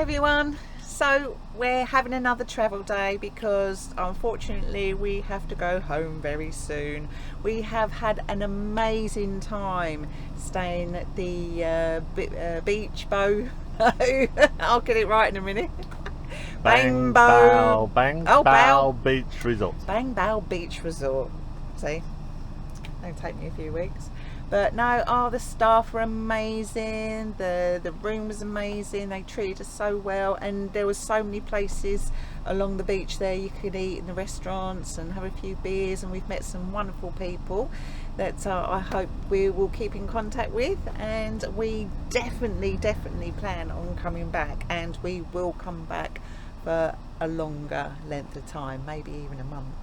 everyone. So we're having another travel day because unfortunately we have to go home very soon. We have had an amazing time staying at the BeachBow. I'll get it right in a minute. Bangbaobeach Resort. Bangbaobeach Resort. See, it'll take me a few weeks. But no, the staff were amazing, the room was amazing, they treated us so well, and there was so many places along the beach there you could eat in the restaurants and have a few beers, and we've met some wonderful people that I hope we will keep in contact with, and we definitely plan on coming back, and we will come back for a longer length of time, maybe even a month.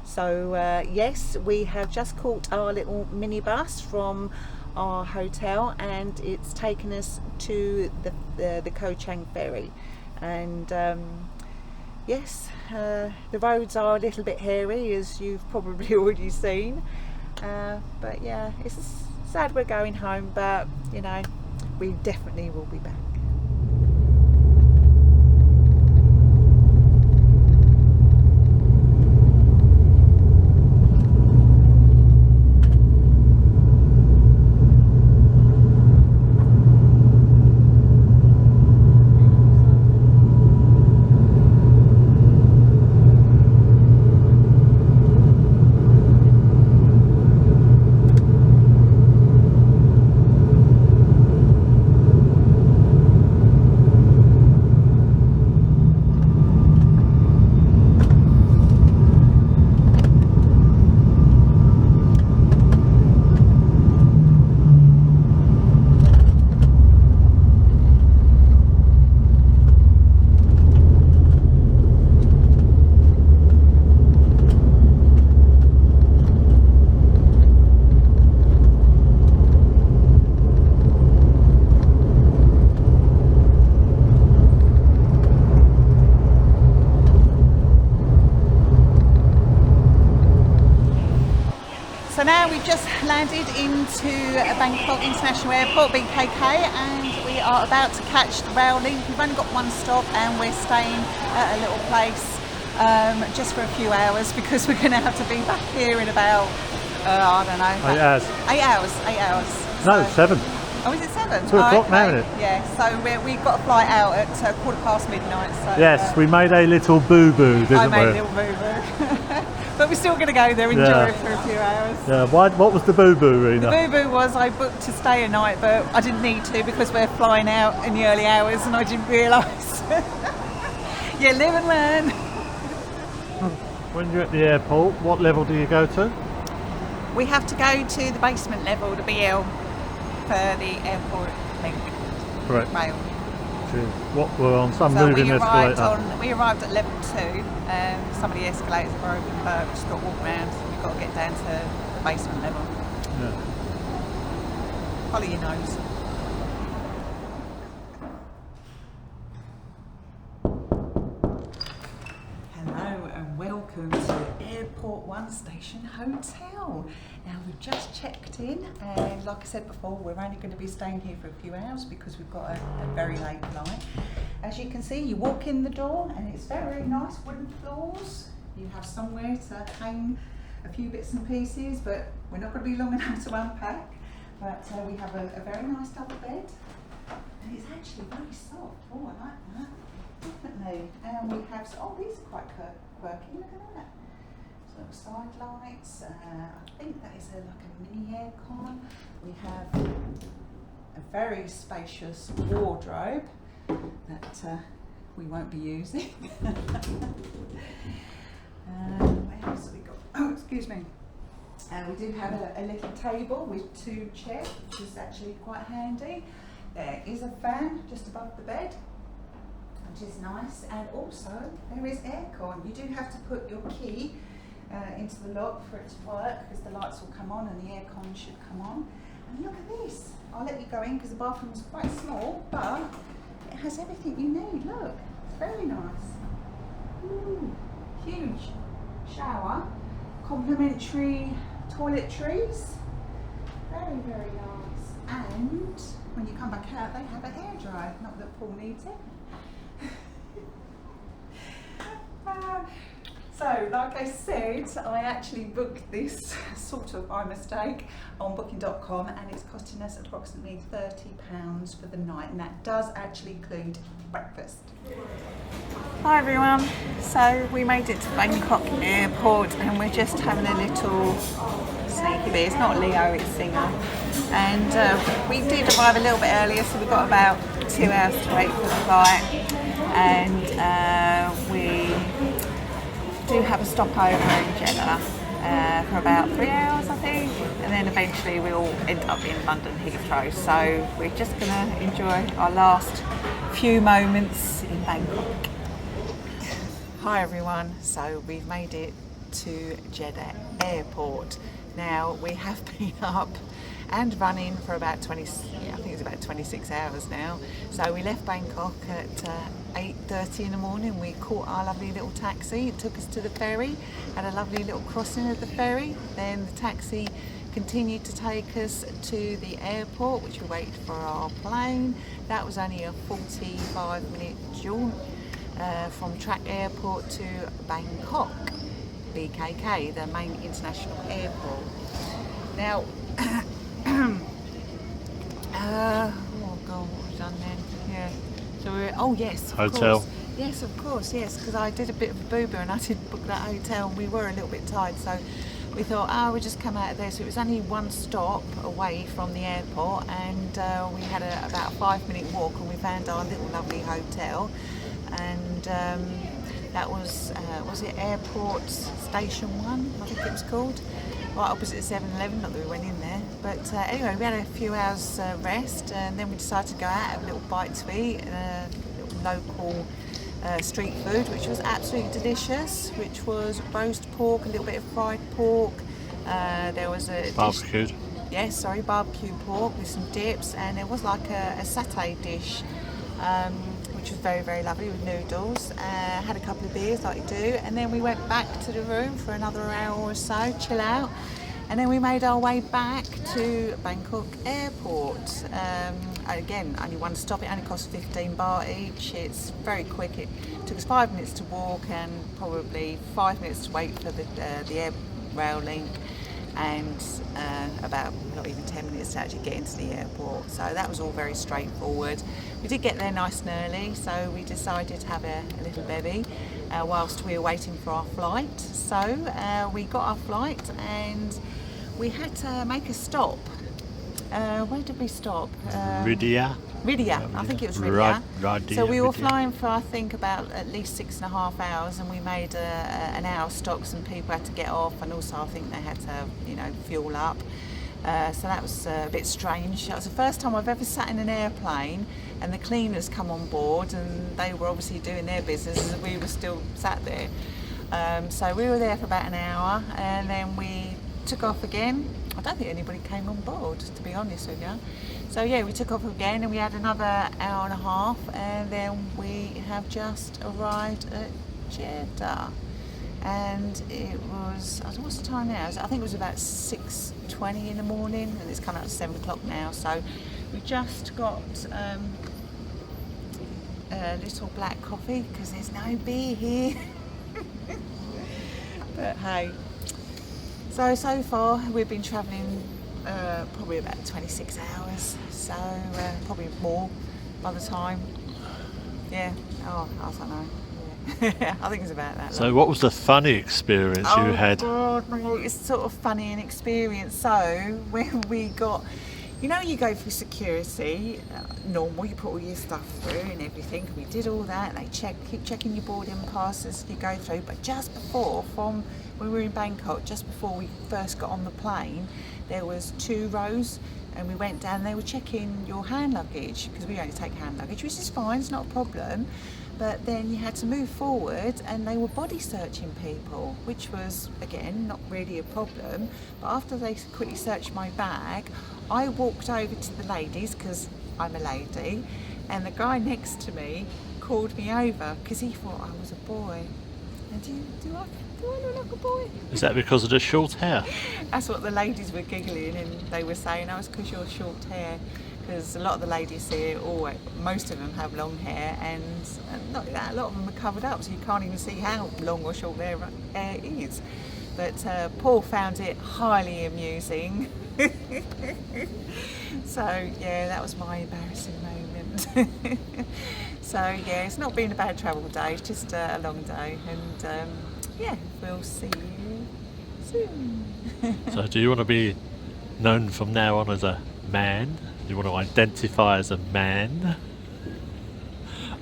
So yes, we have just caught our little minibus from our hotel, and it's taken us to the Koh Chang ferry. And yes, the roads are a little bit hairy, as you've probably already seen. But yeah, it's sad we're going home, but you know, we definitely will be back. So now we've just landed into Bangkok International Airport, BKK, and we are about to catch the rail link. We've only got one stop and we're staying at a little place just for a few hours because we're going to have to be back here in about, I don't know. 8 hours. 8 hours, 8 hours. No, so, 7. Oh, is it 7? 2 o'clock now, isn't it? Yeah, so we've got a flight out at midnight. So, yes, we made a little boo-boo, didn't we? I made a little boo-boo. But we're still going to go there, enjoy it for a few hours. Yeah. What was the boo-boo, Rena? The boo-boo was I booked to stay a night, but I didn't need to because we're flying out in the early hours, and I didn't realise. You live and learn. When you're at the airport, what level do you go to? We have to go to the basement level, the BL, for the airport link. Correct. Rail. What we're on some so moving escalator. We arrived at level 2. Some of the escalators are broken, but we've just got to walk around. We've got to get down to the basement level. Yeah. Follow your nose. Hello and welcome to Airport 1 Station Hotel. Now we've just checked in, and like I said before, we're only going to be staying here for a few hours because we've got a very late flight. As you can see, you walk in the door and it's very nice wooden floors. You have somewhere to hang a few bits and pieces, but we're not going to be long enough to unpack. But we have a very nice double bed, and it's actually very soft. Oh, I like that. Definitely. And we have, these are quite quirky, look at that. Side lights, I think that is like a mini aircon. We have a very spacious wardrobe that we won't be using. What else have we got? Oh, excuse me. We do have a little table with 2 chairs, which is actually quite handy. There is a fan just above the bed, which is nice, and also there is aircon. You do have to put your key into the lock for it to work, because the lights will come on and the aircon should come on. And look at this. I'll let you go in because the bathroom is quite small, but it has everything you need. Look, it's very nice. Ooh, huge shower, complimentary toiletries. Very, very nice. And when you come back out, they have a hairdryer. Not that Paul needs it. So, like I said, I actually booked this sort of by mistake on booking.com, and it's costing us approximately £30 for the night, and that does actually include breakfast. Hi everyone, so we made it to Bangkok Airport and we're just having a little sneaky bit. It's not Leo, it's Singer. And we did arrive a little bit earlier, so we got about 2 hours to wait for the flight. And we do have a stopover in Jeddah for about 3 hours, I think, and then eventually we'll end up in London Heathrow. So we're just going to enjoy our last few moments in Bangkok. Hi everyone, so we've made it to Jeddah Airport. Now we have been up and running for about 26 hours now. So we left Bangkok at 8:30 in the morning. We caught our lovely little taxi. It took us to the ferry, had a lovely little crossing of the ferry. Then the taxi continued to take us to the airport, which we waited for our plane. That was only a 45-minute jaunt from Trat Airport to Bangkok, BKK, the main international airport. Now, oh god, what have we done then? Yeah. So we're, oh yes, of Hotel. course. Yes, of course, yes, because I did a bit of a boo-boo and I did book that hotel and we were a little bit tired, so we thought, we'll just come out of there. So it was only one stop away from the airport, and we had about a 5-minute walk and we found our little lovely hotel. And that was it Airport Station 1, I think it was called, right opposite 7-Eleven, not that we went in there. But anyway, we had a few hours rest, and then we decided to go out, have a little bite to eat, little local street food, which was absolutely delicious, which was roast pork, a little bit of fried pork. There was a Barbecued. Barbecue pork with some dips, and there was like a satay dish, which was very, very lovely with noodles. Had a couple of beers like you do, and then we went back to the room for another hour or so, chill out, and then we made our way back to Bangkok Airport. Again, only one stop, it only cost 15 baht each. It's very quick. It took us 5 minutes to walk and probably 5 minutes to wait for the air rail link, and about not even 10 minutes to actually get into the airport. So that was all very straightforward. We did get there nice and early, so we decided to have a little bevy whilst we were waiting for our flight. So we got our flight and we had to make a stop. Where did we stop? Riyadh. Riyadh, I think it was Riyadh. So we were Riyadh. flying for I think about at least 6.5 hours, and we made an hour stop. Some people had to get off, and also I think they had to, fuel up. So that was a bit strange. That was the first time I've ever sat in an airplane and the cleaners come on board, and they were obviously doing their business and we were still sat there. So we were there for about an hour, and then we took off again. I don't think anybody came on board, to be honest with you. So yeah, we took off again and we had another hour and a half, and then we have just arrived at Jeddah. And it was, I don't know what's the time now, I think it was about 6:20 in the morning, and it's coming up to 7 o'clock now. So we just got a little black coffee because there's no beer here. But hey, so far we've been travelling probably about 26 hours, so probably more by the time. Yeah, I don't know. Yeah. I think it's about that. So what was the funny experience you had? Oh God, no, it's sort of funny an experience. So when we got, you go through security, normal, you put all your stuff through and everything. We did all that, and they keep checking your boarding passes as you go through. But just before, when we were in Bangkok, just before we first got on the plane, there was 2 rows, and we went down and they were checking your hand luggage, because we only take hand luggage, which is fine, it's not a problem. But then you had to move forward and they were body searching people, which was, again, not really a problem. But after they quickly searched my bag, I walked over to the ladies, because I'm a lady, and the guy next to me called me over because he thought I was a boy. And do I look like a boy? Is that because of the short hair? That's what the ladies were giggling, and they were saying, it's because you're short hair. because a lot of the ladies here, most of them have long hair, and not only that, a lot of them are covered up, so you can't even see how long or short their hair is. But Paul found it highly amusing. So yeah, that was my embarrassing moment. So yeah, it's not been a bad travel day, it's just a long day, and yeah, we'll see you soon. So do you want to be known from now on as a man? Do you want to identify as a man?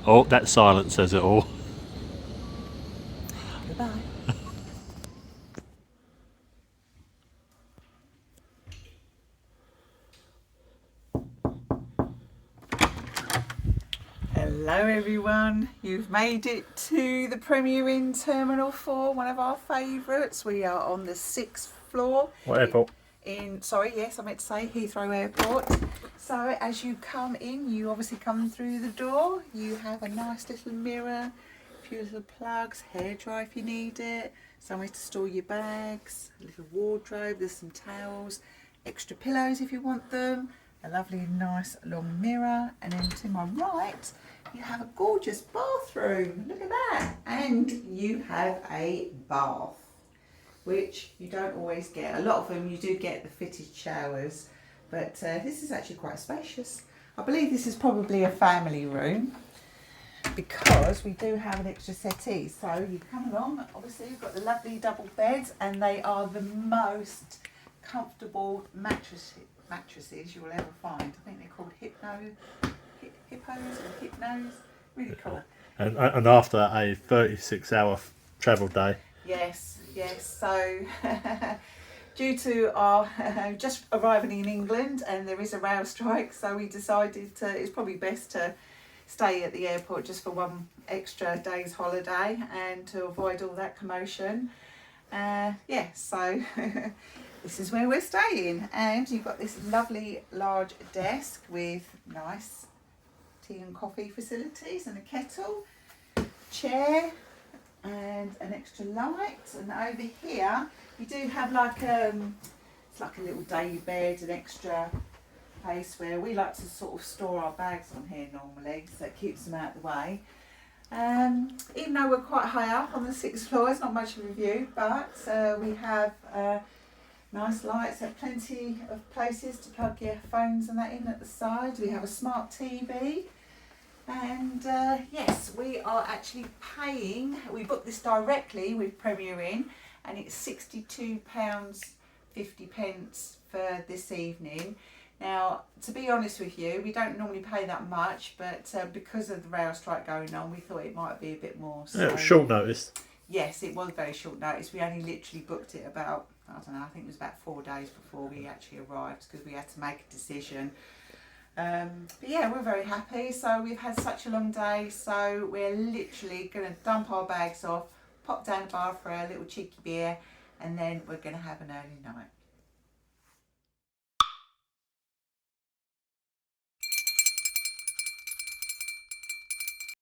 Oh, that silence says it all. Goodbye. Hello everyone, you've made it to the Premier Inn Terminal 4, one of our favourites. We are on the 6th floor. What airport? I meant to say Heathrow Airport. So as you come in, you obviously come through the door. You have a nice little mirror, a few little plugs, hairdryer if you need it, somewhere to store your bags, a little wardrobe, there's some towels, extra pillows if you want them, a lovely nice long mirror, and then to my right you have a gorgeous bathroom. Look at that. And you have a bath, which you don't always get. A lot of them you do get the fitted showers, but this is actually quite spacious. I believe this is probably a family room because we do have an extra settee. So you come along, obviously you've got the lovely double beds, and they are the most comfortable mattresses you will ever find. I think they're called hippos or hypnos. Really cool. And after a 36-hour travel day. Yes. So due to our just arriving in England, and there is a rail strike, so we decided it's probably best to stay at the airport just for one extra day's holiday and to avoid all that commotion. So this is where we're staying, and you've got this lovely large desk with nice tea and coffee facilities and a kettle, chair, and an extra light. And over here you do have it's like a little day bed, an extra place where we like to sort of store our bags on here normally, so it keeps them out of the way. Even though we're quite high up on the 6th floor, it's not much of a view, but we have nice lights, have plenty of places to plug your phones and that in at the side. We have a smart TV. And yes, we are actually paying, we booked this directly with Premier Inn, and it's £62.50 for this evening. Now, to be honest with you, we don't normally pay that much, but because of the rail strike going on, we thought it might be a bit more. So, Yeah, it was short notice. Yes, it was very short notice. We only literally booked it about, I don't know, I think it was about 4 days before we actually arrived, because we had to make a decision. But yeah, we're very happy. So we've had such a long day, so we're literally going to dump our bags off, pop down the bar for a little cheeky beer, and then we're going to have an early night.